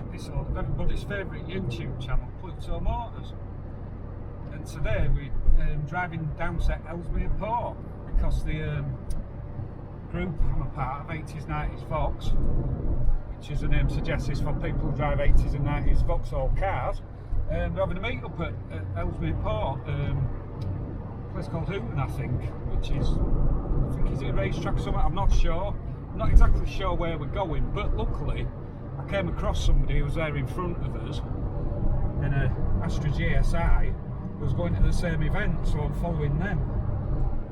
episode of everybody's favourite YouTube channel, Hooton Motors. And today we're driving down to Ellesmere Port because the group I'm a part of, 80s 90s Vaux, which as the name suggests is for people who drive 80s and 90s Vauxhall cars. We're having a meet up at Ellesmere Port, a place called Hooton, I think is it a racetrack or something? I'm not sure. I'm not exactly sure where we're going, but luckily I came across somebody who was there in front of us in a Astra GSI who was going to the same event, so I'm following them.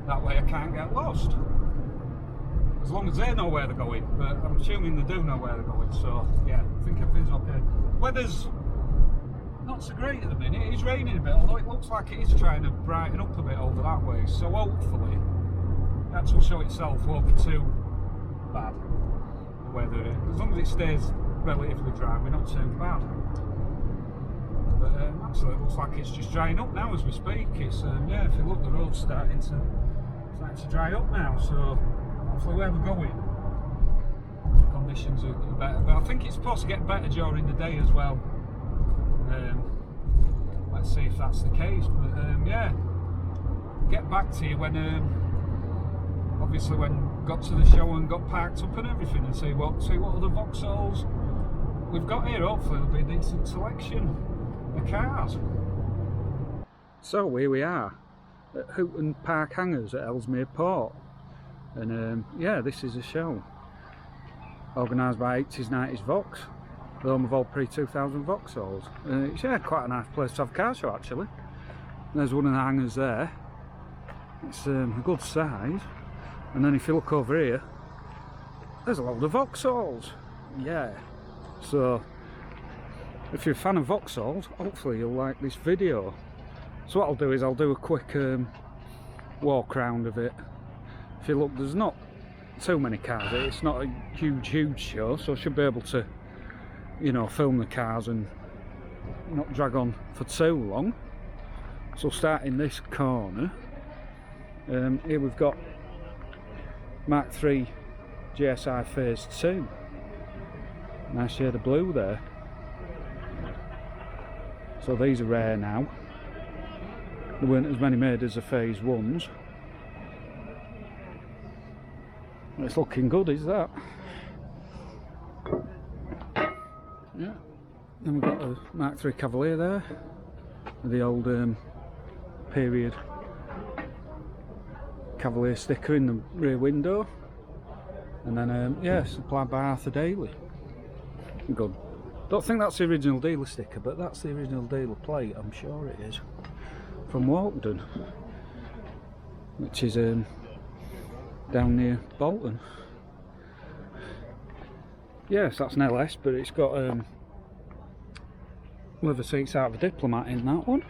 That way I can't get lost. As long as they know where they're going, but I'm assuming they do know where they're going, so yeah, I think everything's okay. Weather's not so great at the minute. It's raining a bit, although it looks like it is trying to brighten up a bit over that way, so hopefully that will show itself won't be too bad, the weather. As long as it stays relatively dry, we're not too bad. But actually it looks like it's just drying up now as we speak. It's yeah, if you look, the road's starting to dry up now, so hopefully where we're going the conditions are better, but I think it's supposed to get better during the day as well. Let's see if that's the case, but yeah, get back to you when obviously when got to the show and got parked up and everything, and see what other Vauxhalls we've got here. Hopefully there'll be a decent selection of cars. So here we are at Hooton Park Hangars at Ellesmere Port, and yeah, this is a show organised by 80s 90s Vaux, the home of all pre-2000 Vauxhalls. It's yeah, quite a nice place to have a car show actually. There's one of the hangars there. It's a good size. And then if you look over here, there's a load of Vauxhalls. Yeah. So if you're a fan of Vauxhalls, hopefully you'll like this video. So what I'll do is I'll do a quick walk round of it. If you look, there's not too many cars here. It's not a huge show, so I should be able to, you know, film the cars and not drag on for too long. So start in this corner. Here we've got Mark III GSI Phase 2. Nice shade of blue there. So these are rare now. There weren't as many made as the Phase 1s. It's looking good, is that? Yeah. Then we've got a Mark III Cavalier there, with the old period Cavalier sticker in the rear window, and then yeah, supplied by Arthur Daly. Good. Don't think that's the original dealer sticker, but that's the original dealer plate, I'm sure it is, from Walkden, which is down near Bolton. Yes, that's an LS, but it's got leather seats out of a Diplomat in that one.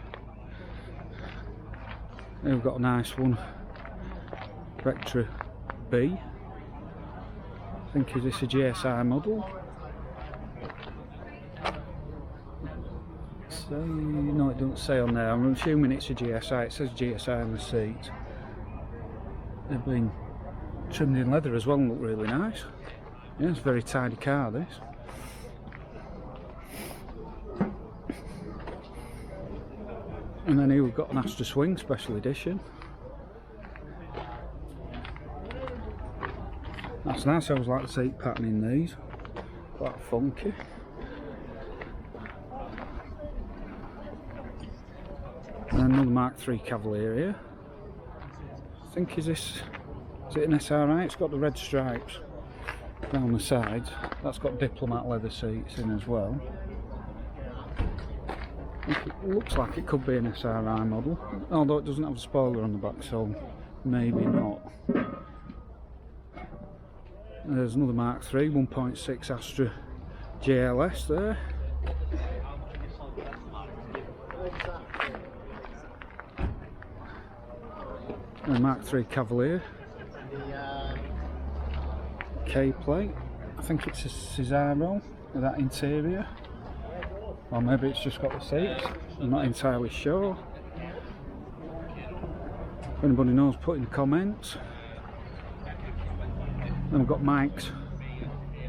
Then we've got a nice one, Vectra B. I think is this a GSI model? So no, it doesn't say on there. I'm assuming it's a GSI. It says GSI on the seat. They've been trimmed in leather as well and look really nice. Yeah, it's a very tidy car, this. And then here we've got an Astra Swing Special Edition. That's nice. I always like the seat pattern in these. Quite funky. And another Mark III Cavalier here. I think is it an SRI? It's got the red stripes down the sides. That's got Diplomat leather seats in as well. It looks like it could be an SRI model, although it doesn't have a spoiler on the back, so maybe not. There's another Mark III 1.6 Astra JLS there. A Mark III Cavalier K plate. I think it's a Cesaro with that interior, or maybe it's just got the seats. I'm not entirely sure. If anybody knows, put in the comments. Then we've got Mike's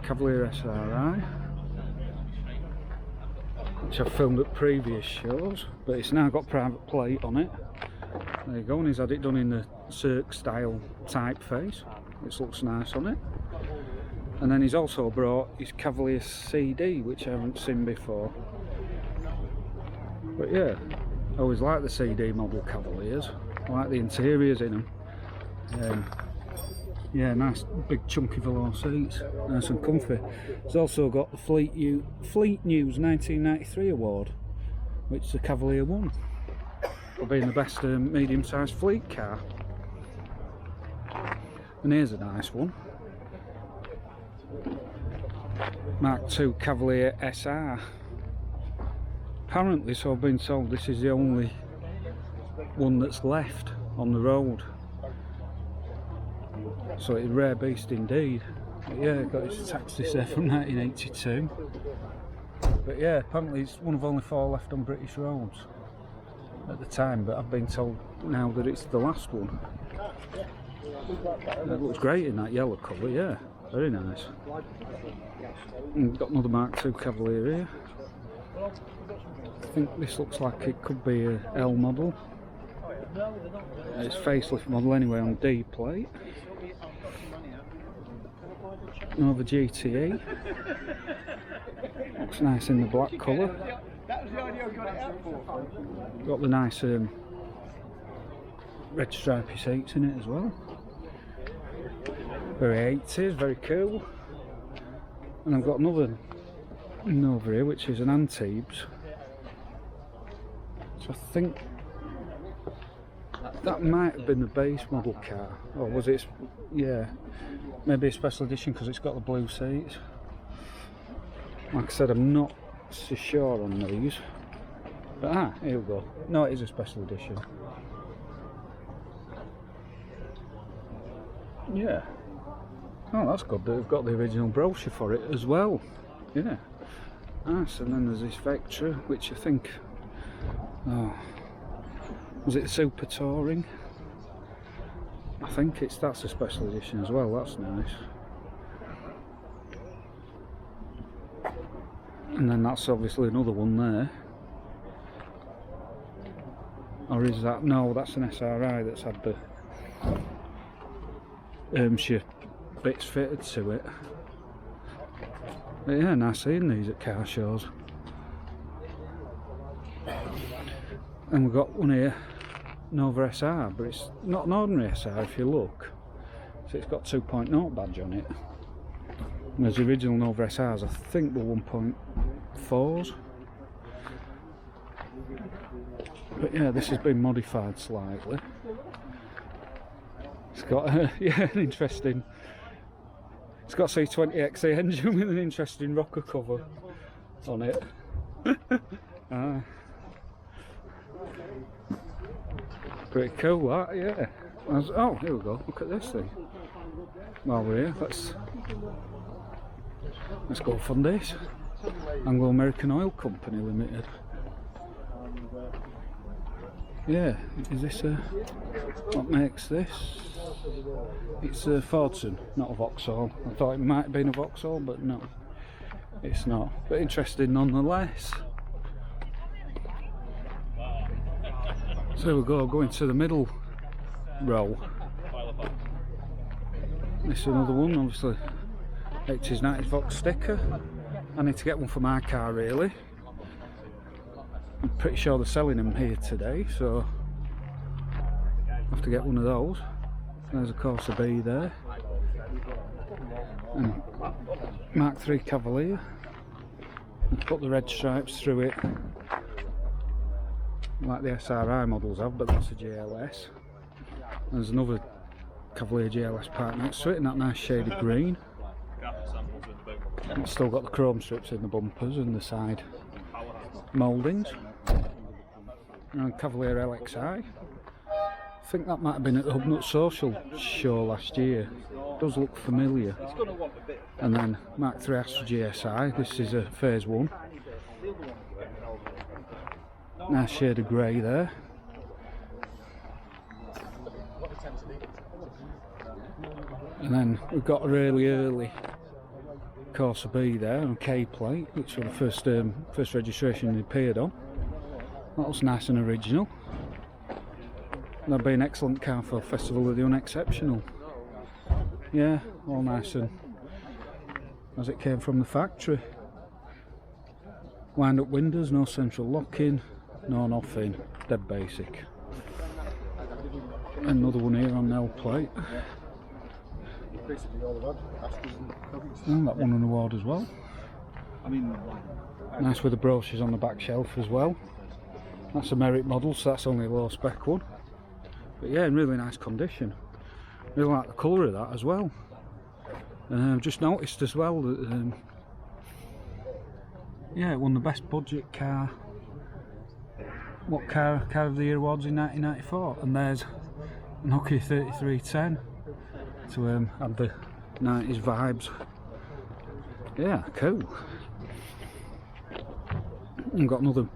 Cavalier SRI. which I've filmed at previous shows, but it's now got private plate on it. There you go, and he's had it done in the Cirque style typeface, which looks nice on it. And then he's also brought his Cavalier CD, which I haven't seen before. But yeah, I always like the CD model Cavaliers. I like the interiors in them. Yeah, nice big chunky velour seats, nice and comfy. It's also got the Fleet News 1993 award, which the Cavalier won for being the best medium-sized fleet car. And here's a nice one, Mark II Cavalier SR. Apparently, so I've been told, this is the only one that's left on the road. So it's a rare beast indeed. But yeah, got its taxis there from 1982. But yeah, apparently it's one of only 4 left on British roads at the time, but I've been told now that it's the last one. It looks great in that yellow colour, yeah, very nice. And we've got another Mark II Cavalier here. I think this looks like it could be a L model. It's facelift model anyway on D plate. Another GTE. Looks nice in the black colour. Got the nice red stripy seats in it as well. Very 80s, very cool. And I've got another Nova here, which is an Antibes. So I think that might have been the base model car, or was it? Yeah, maybe a special edition because it's got the blue seats. Like I said, I'm not so sure on these, but here we go. No, it is a special edition. Yeah. Oh, that's good. They've got the original brochure for it as well. Yeah. Nice. And then there's this Vectra, which I think, was it Super Touring? I think that's a special edition as well. That's nice. And then that's obviously another one there. Or is that? No, that's an SRI that's had the bits fitted to it. But yeah, nice seeing these at car shows. And we've got one here, Nova SR, but it's not an ordinary SR if you look. So it's got 2.0 badge on it. Whereas the original Nova SRs, I think, were 1.4s. But yeah, this has been modified slightly. It's got yeah, an interesting. It's got a C20XE engine with an interesting rocker cover on it. Pretty cool, that, yeah. Oh, here we go. Look at this thing. While we're here, let's go fund this. Anglo-American Oil Company Limited. Yeah, is this what makes this? It's a Hooton, not a Vauxhall. I thought it might have been a Vauxhall, but no, it's not. But interesting nonetheless. So we go, going to the middle row. This is another one, obviously 80s 90s Vaux sticker. I need to get one for my car really. I'm pretty sure they're selling them here today, so I have to get one of those. There's a Corsa B there. And Mark III Cavalier. I've put the red stripes through it, like the SRI models have, but that's a GLS. There's another Cavalier GLS part next to it in that nice shade of green. It's still got the chrome strips in the bumpers and the side mouldings. And Cavalier LXI. I think that might have been at the Hubnut Social show last year. It does look familiar. And then Mark III Astra GSI. This is a phase 1. Nice shade of grey there. And then we've got a really early Corsa B there on K plate, which was the first registration it appeared on. That looks nice and original. That'd be an excellent car for Festival of the Unexceptional. Yeah, all nice and as it came from the factory. Wind up windows, no central locking, no nothing, dead basic. Another one here on L plate. And that one on award as well. Nice with the brochures on the back shelf as well. That's a merit model, so that's only a low spec one. But yeah, in really nice condition. Really like the colour of that as well. I've just noticed as well that yeah, it won the best budget car. What car of the year awards in 1994, and there's an Nokia 3310 to add the 90s vibes. Yeah, cool. I've got another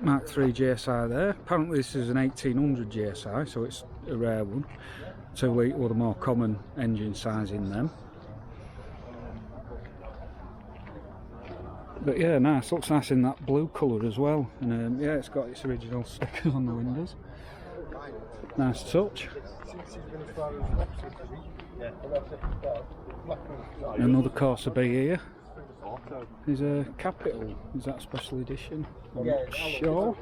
Mark III GSI there. Apparently this is an 1800 GSI, so it's a rare one. 2 litre with a more common engine size in them. But yeah, nice. Looks nice in that blue colour as well. And yeah, it's got its original stickers on the windows. Nice touch. Another Corsa B here. Is a Capital. Is that special edition? I'm not sure.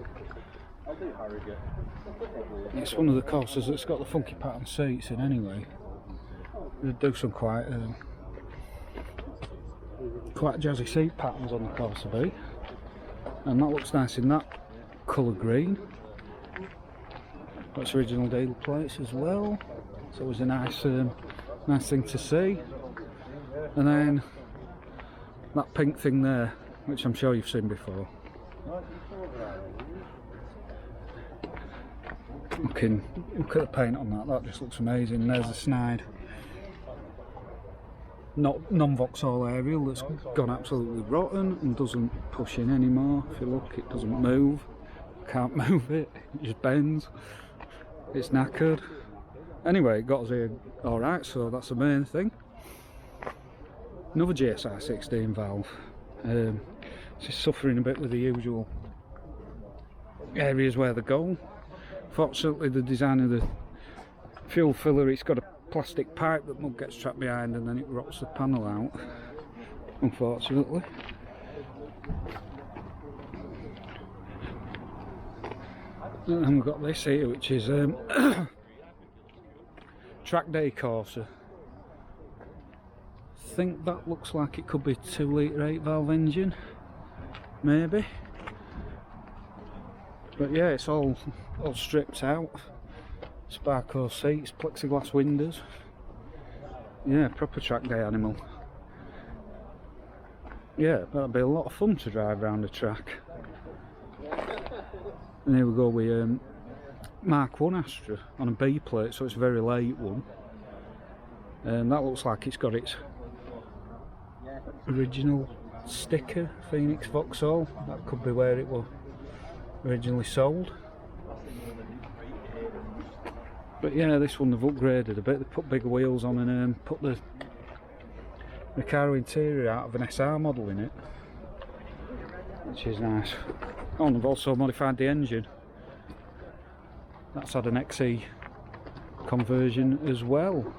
It's one of the Corsas that's got the funky pattern seats in anyway. They do some quite jazzy seat patterns on the Corsa B, and that looks nice in that colour green. Got original dealer plates as well, so it was a nice nice thing to see. And then that pink thing there, which I'm sure you've seen before. Look at the paint on that, that just looks amazing. There's a snide non-Vauxhall aerial that's gone absolutely rotten and doesn't push in anymore. If you look, it doesn't move. Can't move it, it just bends. It's knackered. Anyway, it got us here alright, so that's the main thing. Another GSI 16 valve. It's just suffering a bit with the usual areas where they go. Fortunately, the design of the fuel filler, it's got a plastic pipe that mud gets trapped behind and then it rots the panel out, unfortunately. And we've got this here, which is track day Corsa. I think that looks like it could be 2 litre 8 valve engine, maybe. But yeah, it's all stripped out. Sparko seats, plexiglass windows. Yeah, proper track day animal. Yeah, that'll be a lot of fun to drive around the track. And here we go with Mark I Astra on a B plate, so it's a very late one. And that looks like it's got its original sticker, Phoenix Vauxhall. That could be where it was originally sold. But yeah, this one they've upgraded a bit. They put bigger wheels on and put the Recaro interior out of an SR model in it, which is nice. Oh, and they've also modified the engine. That's had an XE conversion as well,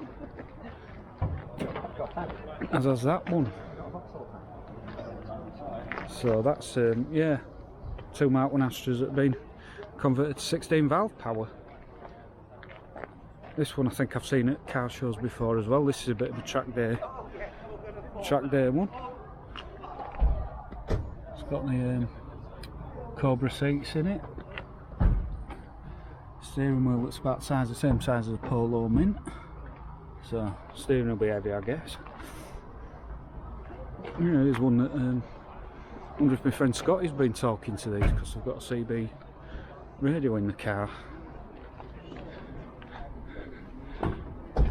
as has that one. So that's yeah, 2 Mark I Astras that have been converted to 16 valve power. This one I think I've seen at car shows before as well. This is a bit of a track day one. It's got the Cobra seats in it. Steering wheel that's about the same size as a Polo Mint. So steering will be heavy, I guess. Yeah, there's one that I wonder if my friend Scotty's been talking to these, because I've got a CB radio in the car.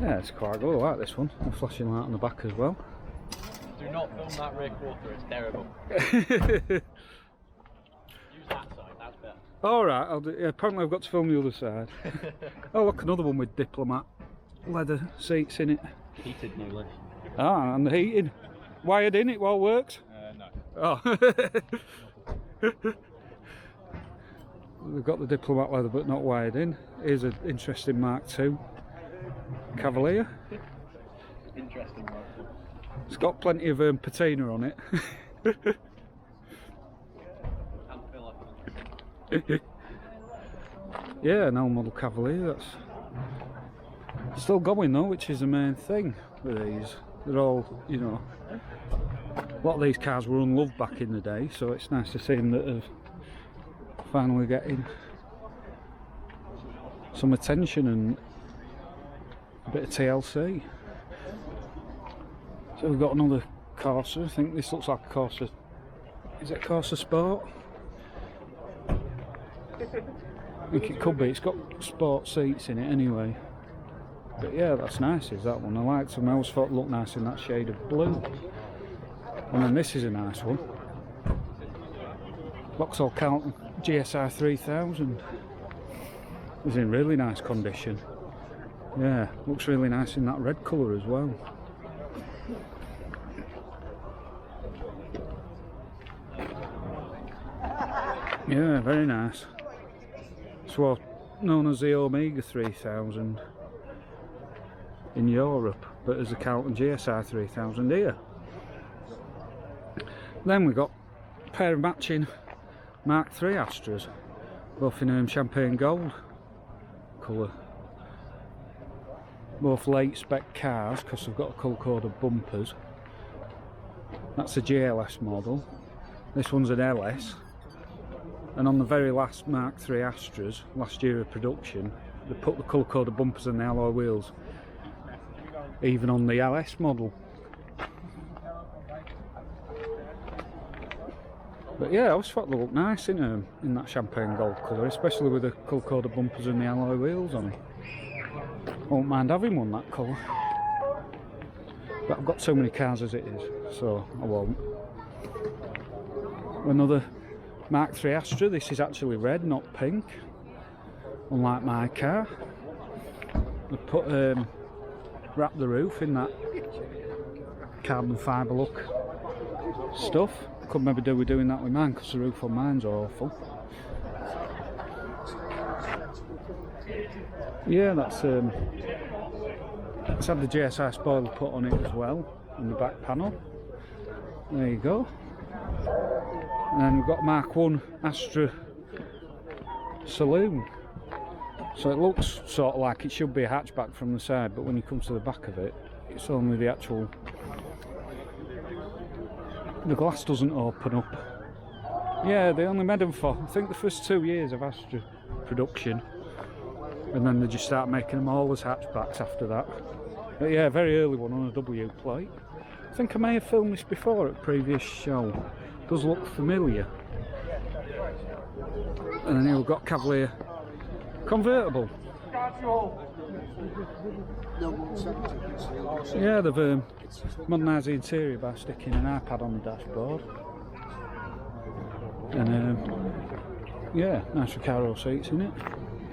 Yeah, it's quite good. I like this one. A flashing light on the back as well. Do not film that rear quarter, it's terrible. Use that side, that's better. Alright, yeah, apparently I've got to film the other side. Oh look, another one with Diplomat leather seats in it. Heated, no less. Ah, and the heating. wired in? It all works? No. Oh. We've got the diplomat leather but not wired in. Here's an interesting Mark II Cavalier. Interesting one. It's got plenty of patina on it. Yeah, an old model Cavalier. That's still going though, which is the main thing with these. They're all, you know, a lot of these cars were unloved back in the day, so it's nice to see them that have finally getting some attention and a bit of TLC. So we've got another Corsa. I think this looks like a Corsa. Is it Corsa Sport? I think it could be. It's got sport seats in it anyway. But yeah, that's nice, is that one. I liked them. I always thought it looked nice in that shade of blue. And then this is a nice one. Vauxhall Carlton GSI 3000. It's in really nice condition. Yeah, looks really nice in that red colour as well. Yeah, very nice. It's what known as the Omega 3000 in Europe, but as a Carlton GSI 3000 here. Then we got a pair of matching Mark III Astras, both in champagne gold colour. Both late spec cars because they've got a colour coded bumpers. That's a GLS model. This one's an LS. And on the very last Mark III Astras, last year of production, they put the colour coded bumpers and the alloy wheels even on the LS model. But yeah, I always thought they looked nice in that champagne gold colour, especially with the colour coded bumpers and the alloy wheels on them. I won't mind having one that colour, but I've got so many cars as it is, so I won't. Another Mark III Astra. This is actually red, not pink, unlike my car. I put wrapped the roof in that carbon fibre look stuff. Could maybe do with doing that with mine because the roof on mine's awful. Yeah, that's let's have the GSI spoiler put on it as well in the back panel. There you go. And then we've got Mark I Astra Saloon. So it looks sort of like it should be a hatchback from the side, but when you come to the back of it, it's only the actual... the glass doesn't open up. Yeah, they only made them for, I think, the first 2 years of Astra production, and then they just start making them all as hatchbacks after that. But yeah, very early one on a W plate. I think I may have filmed this before at a previous show. It does look familiar. And then here we've got Cavalier convertible. Yeah, they've modernised the interior by sticking an iPad on the dashboard. And yeah, nice Recaro seats in it.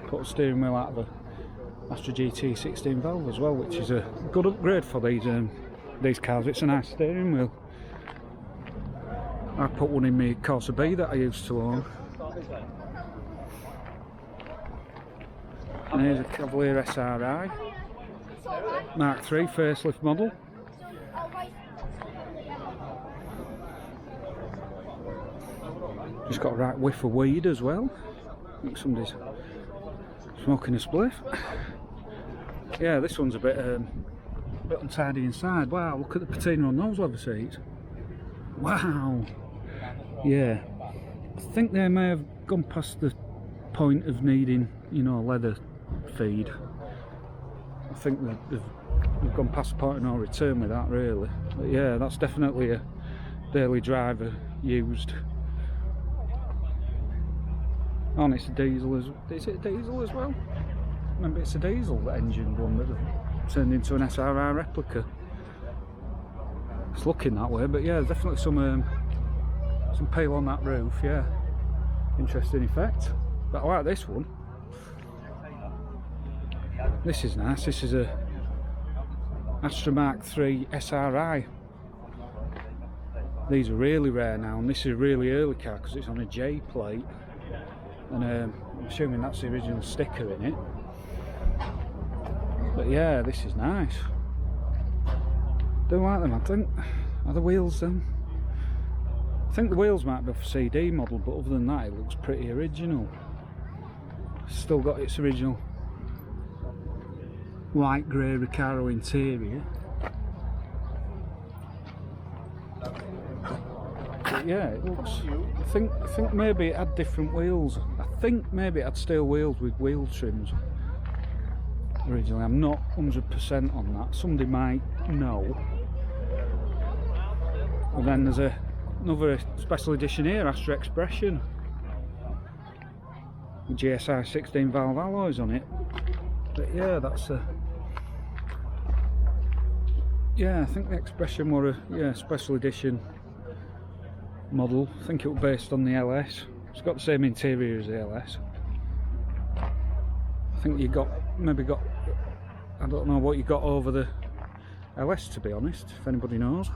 Put a steering wheel out of a Astra GT 16 valve as well, which is a good upgrade for these cars. It's a nice steering wheel. I put one in my Corsa B that I used to own. And here's a Cavalier SRI Mark III facelift model. Just got a right whiff of weed as well. I think somebody's smoking a spliff. Yeah, this one's a bit untidy inside. Wow, look at the patina on those leather seats. Wow. Yeah, I think they may have gone past the point of needing, you know, leather feed. I think they've gone past the point of no return with that, really. But yeah, that's definitely a daily driver used. Oh, and it's a diesel is it a diesel as well? Maybe it's a diesel engine one that they've turned into an SRI replica. It's looking that way, but yeah, there's definitely some pale on that roof. Yeah, interesting effect. But I like this one. This is nice. This is a Astra Mark III SRI These are really rare now, and this is a really early car because it's on a J plate, and I'm assuming that's the original sticker in it. But yeah, this is nice. Don't like them, I think. Are the wheels then? I think the wheels might be off a CD model, but other than that it looks pretty original. Still got its original light grey Recaro interior. But yeah, it looks. I think maybe it had different wheels. I think maybe it had steel wheels with wheel trims originally. I'm not 100% on that. Somebody might know. And then there's another special edition here, Astra Expression, with GSI 16 valve alloys on it. But yeah, that's a. Yeah, I think the Expression were a special edition model. I think it was based on the LS. It's got the same interior as the LS. I think you maybe got, I don't know what you got over the LS, to be honest, if anybody knows.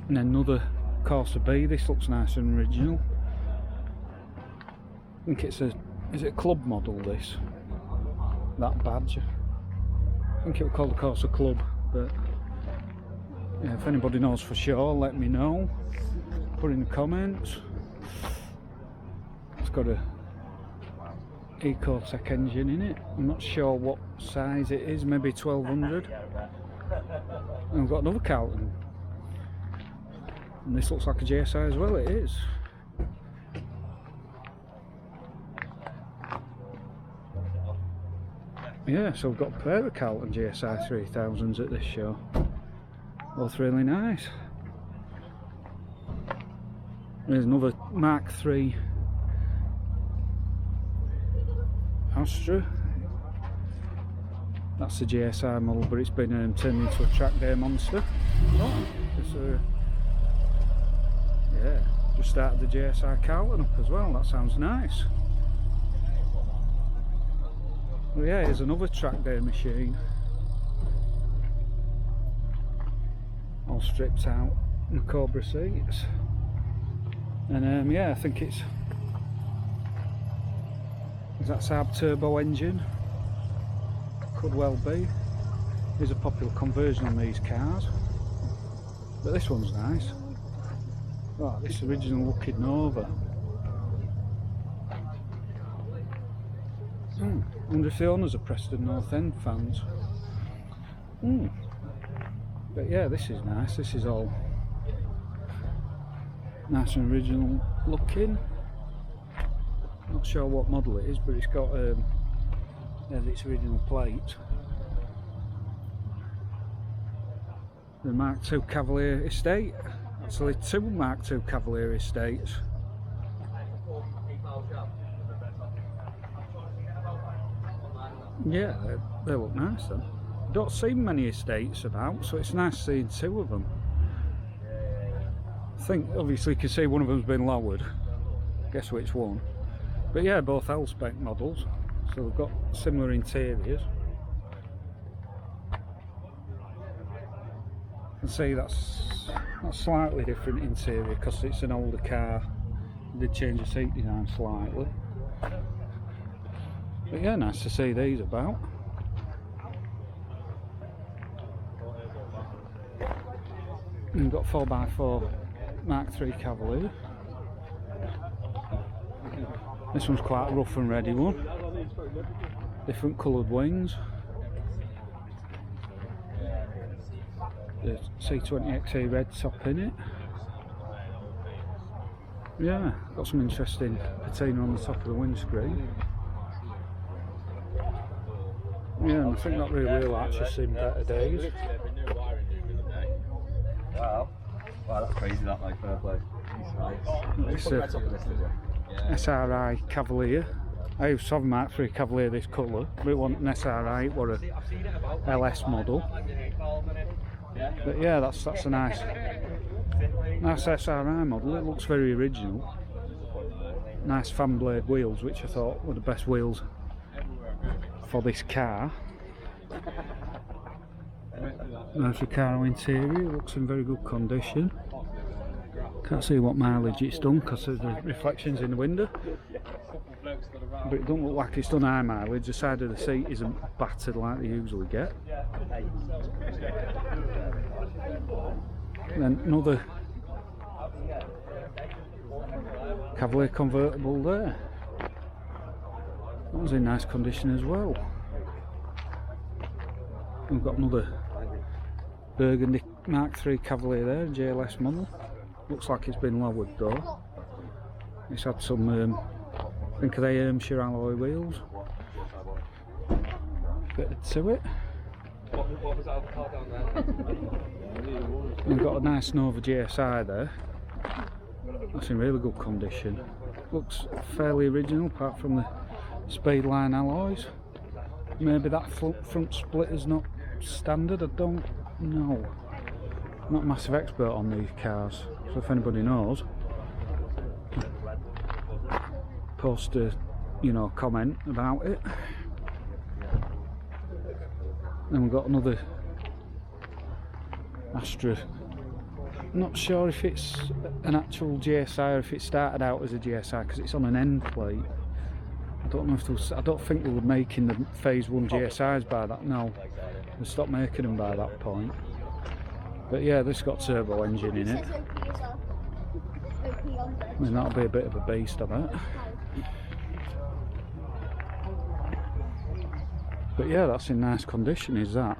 And then another Corsa B. This looks nice and original. I think it's is it a club model, this? That badge. I think it was called the Corsa Club, but yeah, if anybody knows for sure, let me know. Put in the comments. It's got a Ecotec engine in it. I'm not sure what size it is, maybe 1200. And we've got another Carlton. And this looks like a GSI as well, it is. Yeah, so we've got a pair of Carlton GSI 3000s at this show. Both really nice. There's another Mark III Astra. That's the GSI model, but it's been turned into a track day monster. Oh, it's yeah, just started the GSI Carlton up as well. That sounds nice. Well, yeah, here's another track day machine. All stripped out in the Cobra seats. And yeah, I think is that Saab turbo engine? Could well be. There's a popular conversion on these cars. But this one's nice. Oh, this original looking Nova. I wonder if the owners are Preston North End fans. But yeah, this is nice. This is all nice and original looking. Not sure what model it is, but it's got its original plate. The Mark II Cavalier estate. Actually, two Mark II Cavalier estates. Yeah, they look nice then. Don't see many estates about, so it's nice seeing two of them. I think obviously you can see one of them's been lowered. Guess which one? But yeah, both L-spec models, so they've got similar interiors. You can see that's slightly different interior because it's an older car. They did change the seat design slightly. But yeah, nice to see these about. And we've got 4x4 Mark III Cavalier. This one's quite a rough and ready one. Different coloured wings. The C20XE red top in it. Yeah, got some interesting patina on the top of the windscreen. Yeah, and I think that rear wheel arch has seen better days. Wow, that's crazy, that, like, fair play. It's a SRI Cavalier. I used to have a Mark III Cavalier this colour, but it wasn't an SRI, it was a LS model. But yeah, that's a nice SRI model. It looks very original. Nice fan blade wheels, which I thought were the best wheels for this car. Nice Recaro interior, looks in very good condition. Can't see what mileage it's done because of the reflections in the window. But it doesn't look like it's done high mileage. The side of the seat isn't battered like they usually get. Then another Cavalier convertible there. That was in nice condition as well. We've got another Burgundy Mark III Cavalier there, JLS model. Looks like it's been lowered though. It's had some, I think they Ellesmere alloy wheels. Fitted to it. What was that car down there? We've got a nice Nova GSI there. That's in really good condition. Looks fairly original apart from the Speedline alloys. Maybe that front split is not standard, I don't know. I'm not a massive expert on these cars, so if anybody knows, post a comment about it. Then we've got another Astra. I'm not sure if it's an actual GSI or if it started out as a GSI because it's on an end plate. I don't know if there was, I don't think they were making the Phase 1 GSIs by that. No, they stopped making them by that point. But yeah, this got turbo engine in it. I mean, that'll be a bit of a beast, I bet. But yeah, that's in nice condition, is that?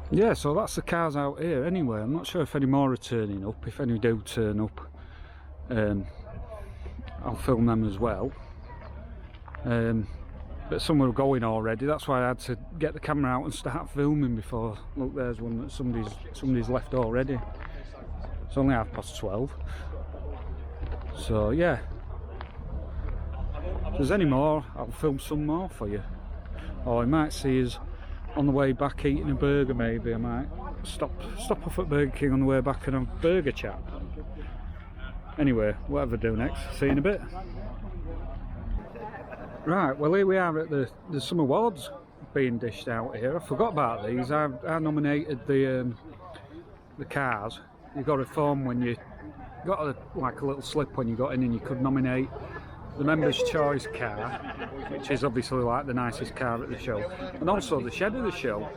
Yeah, so that's the cars out here anyway. I'm not sure if any more are turning up. If any do turn up, I'll film them as well. But some are going already. That's why I had to get the camera out and start filming before. Look, there's one that somebody's left already. It's only 12:30. So yeah, if there's any more, I'll film some more for you. Or you might see us on the way back eating a burger. Maybe I might stop off at Burger King on the way back and have a burger chat. Anyway, whatever I do next, see you in a bit. Right, well here we are at the some awards being dished out here. I forgot about these. I nominated the cars. You got a form when you got like a little slip when you got in, and you could nominate the members' choice car, which is obviously like the nicest car at the show, and also the shed of the show.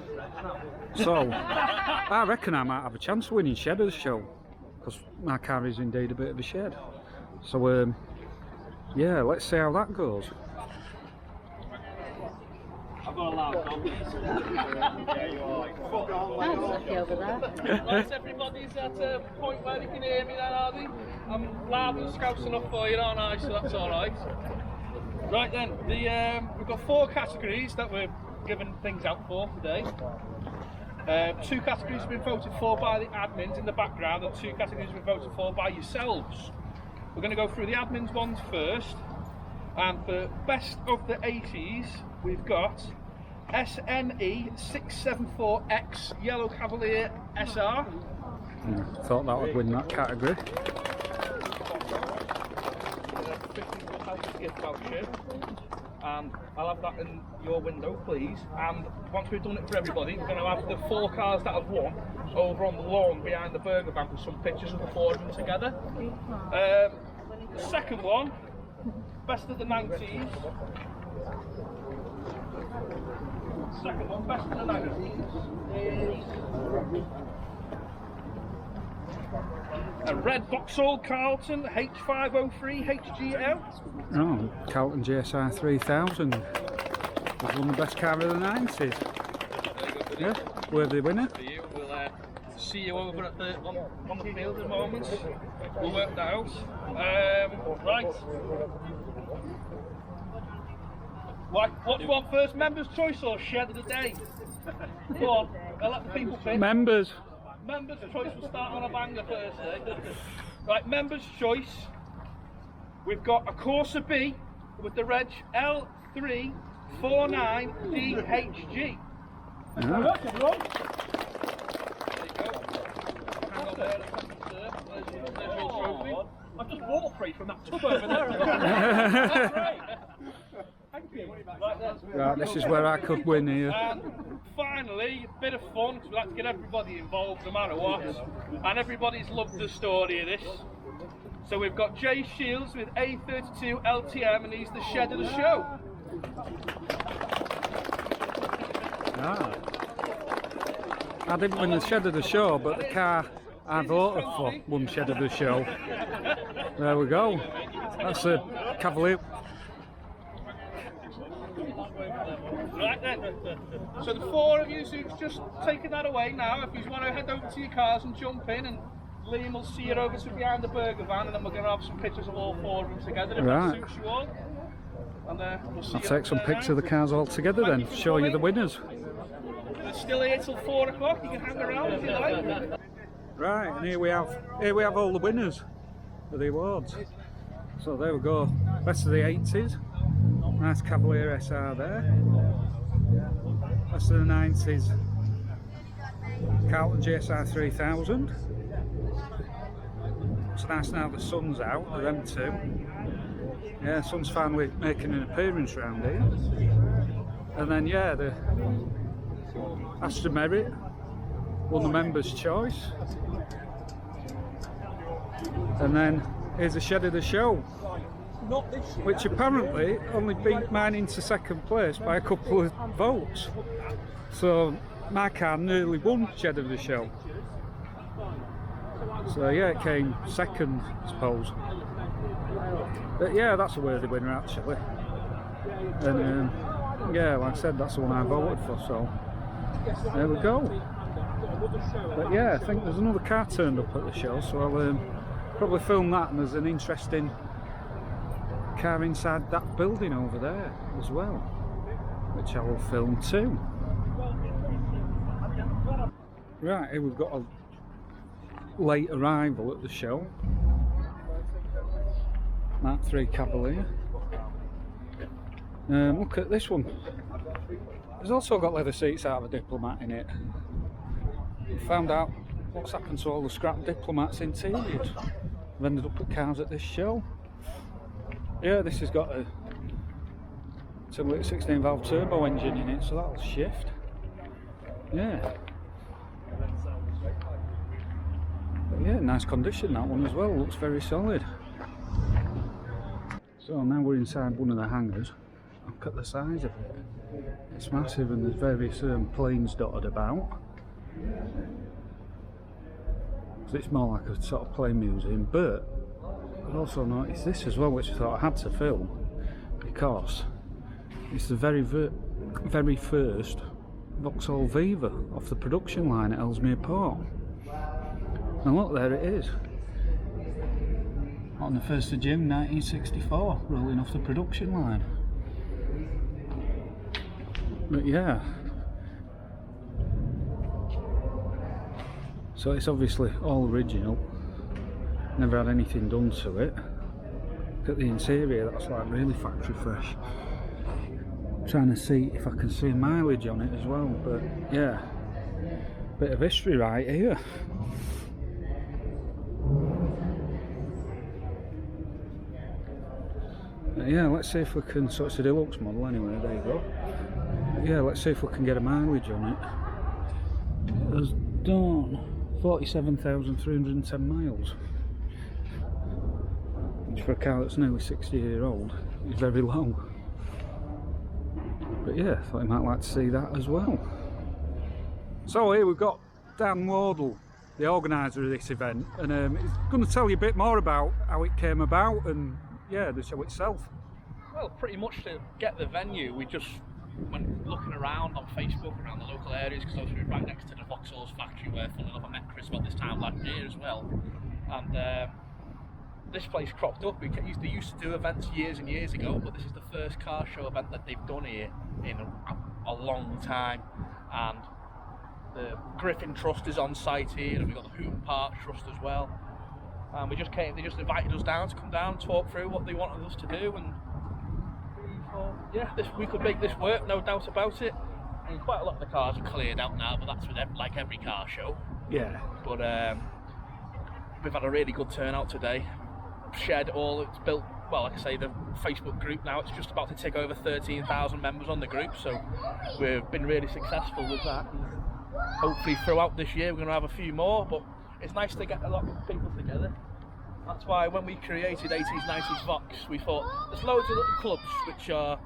So I reckon I might have a chance of winning shed of the show because my car is indeed a bit of a shed. So yeah, let's see how that goes. I've got a loud dog. That's lucky over there. Right, everybody's at a point where they can hear me then, are they? I'm loud and scouse enough for you, aren't I? So that's alright. Right then, we've got 4 categories that we're giving things out for today. 2 categories have been voted for by the admins in the background, and 2 categories have been voted for by yourselves. We're going to go through the admins ones first. And for best of the 80s, we've got SNE 674X Yellow Cavalier SR. Thought that would win that category. Gift voucher, and I'll have that in your window, please. And once we've done it for everybody, we're going to have the 4 cars that have won over on the lawn behind the burger bank with some pictures of the 4 of them together. The second one, best of the 90s. Second one, best of the 90s is a red Vauxhall Carlton H503 HGL. Oh, Carlton GSI 3000. It was one of the best cars of the 90s. Yeah, worthy winner. For you, we'll see you over at the on the field in a moment. We'll work that out. Right. What do you want first? Members' choice or shed of the day? Go on, I'll let the people pick. Members. Members' choice, will start on a banger first, eh? Right, members' choice. We've got a Corsa B with the reg L349DHG. Yeah. There you go. Hang on there. There's your trophy. I've just bought 3 from that tub over there. That's great. Thank you. Right, this is where I could win here. And finally, a bit of fun, because we like to get everybody involved no matter what. And everybody's loved the story of this. So we've got Jay Shields with A32 LTM, and he's the shed of the show. Ah. I didn't win the shed of the show, but the car I voted for won shed of the show. There we go. That's a Cavalier. Right then. So the 4 of you who've just taken that away now, if you want to head over to your cars and jump in, and Liam will see you over to behind the burger van, and then we're going to have some pictures of all 4 of them together if that suits you all. And we'll see I'll you take some there pictures now. of the cars all together then, show you the winners. It's still here till 4 o'clock, you can hang around if you like. Right, and here we have all the winners of the awards. So there we go. Best of the 80s. Nice Cavalier SR there. Best of the 90s. Carlton GSR 3000. It's nice now the sun's out, of them 2. Yeah, sun's finally making an appearance around here. And then yeah, the Aston Merit won the members' choice. And then here's the shed of the show, which apparently only beat mine into 2nd place by a couple of votes. So my car nearly won shed of the show. So yeah, it came 2nd, I suppose. But yeah, that's a worthy winner actually. And yeah, like I said, that's the one I voted for, so there we go. But yeah, I think there's another car turned up at the show, so I'll probably film that, and there's an interesting car inside that building over there as well, which I will film too. Right, here we've got a late arrival at the show. Mark III Cavalier. Look at this one. It's also got leather seats out of a Diplomat in it. Found out what's happened to all the scrap Diplomats interiors. I've ended up with cars at this show. Yeah, this has got a 16 valve turbo engine in it, so that'll shift. Yeah. But yeah, nice condition that one as well, looks very solid. So now we're inside one of the hangars. Look at the size of it. It's massive, and there's various planes dotted about. So it's more like a sort of plane museum, but I've also noticed this as well, which I thought I had to film, because it's the very first Vauxhall Viva off the production line at Ellesmere Port. And look, there it is. On the 1st of June 1964, rolling off the production line. But yeah. So it's obviously all original. Never had anything done to it. Look at the interior, that's like really factory fresh. Trying to see if I can see mileage on it as well, but yeah. Bit of history right here. Yeah, let's see if we can, so it's a deluxe model anyway, there you go. Yeah, let's see if we can get a mileage on it. It has done 47,310 miles. Which for a car that's nearly 60-year-old is very low. But yeah, I thought you might like to see that as well. So here we've got Dan Wardle, the organiser of this event, and he's going to tell you a bit more about how it came about and yeah, the show itself. Well, pretty much to get the venue, we just went looking around on Facebook around the local areas, because obviously we're right next to the Vauxhall's factory where, funnily enough, I met Chris about this time last year as well. And this place cropped up. They used to do events years and years ago, but this is the first car show event that they've done here in a long time. And the Griffin Trust is on site here, and we've got the Hooton Park Trust as well. And we just came, they just invited us down to come down and talk through what they wanted us to do, and yeah, we could make this work, no doubt about it. And quite a lot of the cars are cleared out now, but that's with like every car show. Yeah. But we've had a really good turnout today. Shed all, it's built, well, like I say, the Facebook group now, it's just about to tick over 13,000 members on the group, so we've been really successful with that. And hopefully throughout this year we're going to have a few more, but it's nice to get a lot of people together. That's why when we created 80s 90s Vaux, we thought there's loads of little clubs which are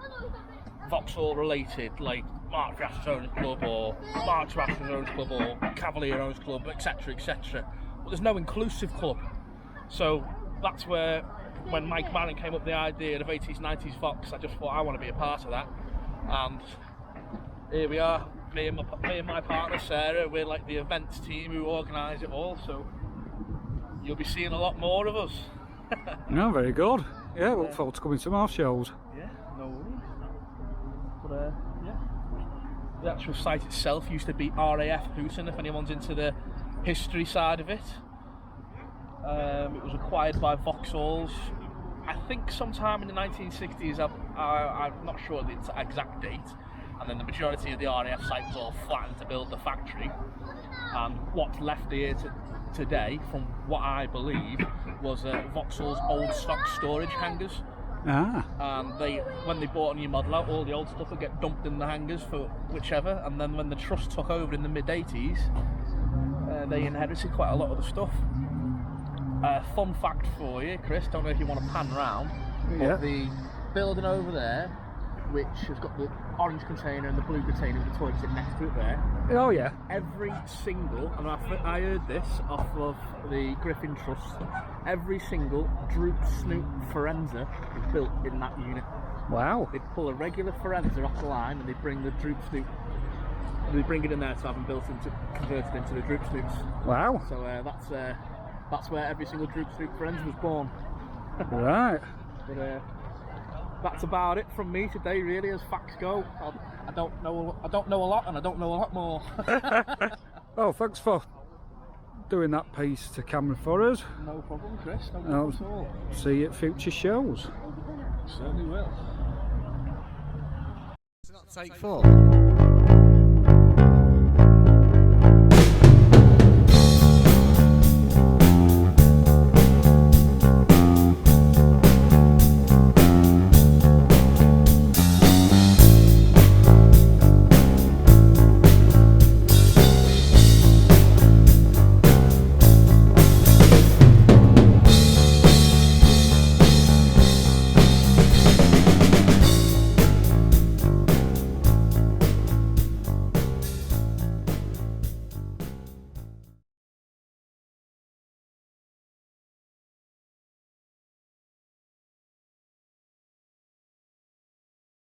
Vauxhall related, like March Rashers Owners Club or March Rashers Owners Club or Cavalier Owners Club, etc, etc. But there's no inclusive club. So that's where, when Mike Manning came up with the idea of 80s 90s Vaux, I just thought I want to be a part of that. And here we are, me and my partner Sarah, we're like the events team who organise it all, so you'll be seeing a lot more of us. No, very good. Yeah, look forward to coming to more shows. Yeah, no worries. But yeah, the actual site itself used to be RAF Hooton, if anyone's into the history side of it. It was acquired by Vauxhalls, I think sometime in the 1960s, I'm not sure the exact date, and then the majority of the RAF site was all flattened to build the factory, and what's left here today, from what I believe, was Vauxhall's old stock storage hangars. Ah. And when they bought a new model out, all the old stuff would get dumped in the hangars for whichever, and then when the trust took over in the mid-80s, they inherited quite a lot of the stuff. Fun fact for you, Chris, don't know if you want to pan round, but the building over there, which has got the orange container and the blue container with the toilet sit next to it there. Oh yeah. Every single, and I heard this off of the Griffin Trust, every single droop snoot Forenza is built in that unit. Wow. They pull a regular Forenza off the line and they bring the droop snoot, they bring it in there to have them converted into the droop snoots. Wow. So that's where every single droop snoot Forenza was born. Right. But that's about it from me today, really, as facts go. I don't know a lot, and I don't know a lot more. Well, thanks for doing that piece to camera for us. No problem, Chris. No problem at all. See you at future shows. Certainly will. It's not take 4.